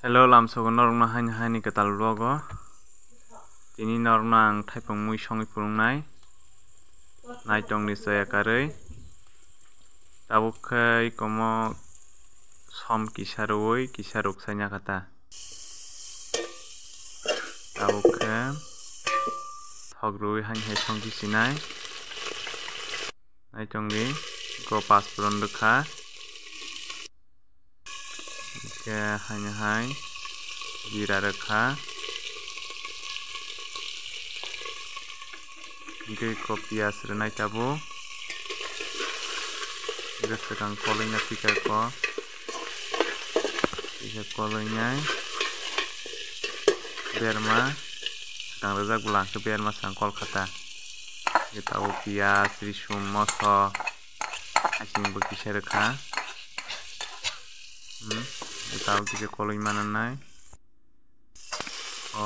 Hello lamsogo norokna haini ketal vlogo tini norokna ang thaipong mui songui phurangnai naitong ni chaya karui tabuk khai komo som kisa rwui kisa ruksaina kata tabuk khe thok rwui haini hai song kisinai naitong ni go pasporon rwkha ke haini hai jira rwkha hingke ko pias rwnai tabuk gwsakang koloi na pikar ko koloi nai berma sakang rwjak bwla hwnkhe berma sakang kol khata tabuk pias risum moso hasing bo kisa rwkha tabuk kisa koloi mananai o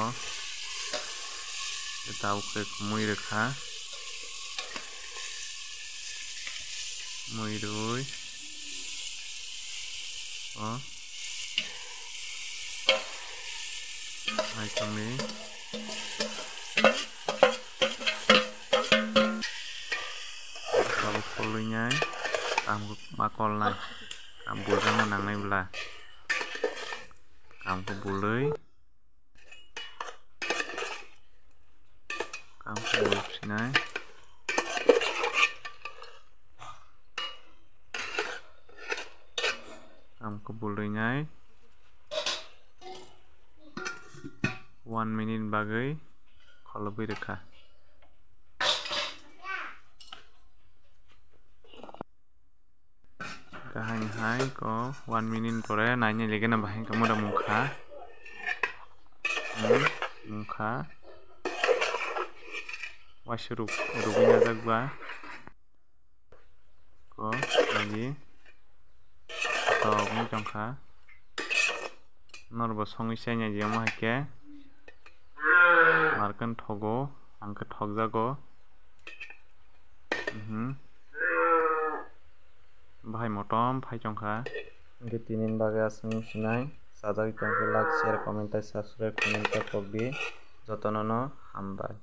tabuk khe mui rwkha mui rwui o naitong ni tabuk koloi nai kam makol nai kam burjang nangnai bwla kam ko bului kam ko bulsinai kam ko bului nai 1 minute bagui kholobui rwkha kahai hai ko 1 minute pore nainai legena bahai kamoda mungkha waisa rugui najak ba ko nai tok ni tongkha norbo songui chaina jemo haikhe markhan thogo hangkhe thokjago bahai motom phai tongkha hingke tini ni bagui asuk sinai sajagui tongkhe like share comment tei subscribe khwnai kok di jotono no hambai।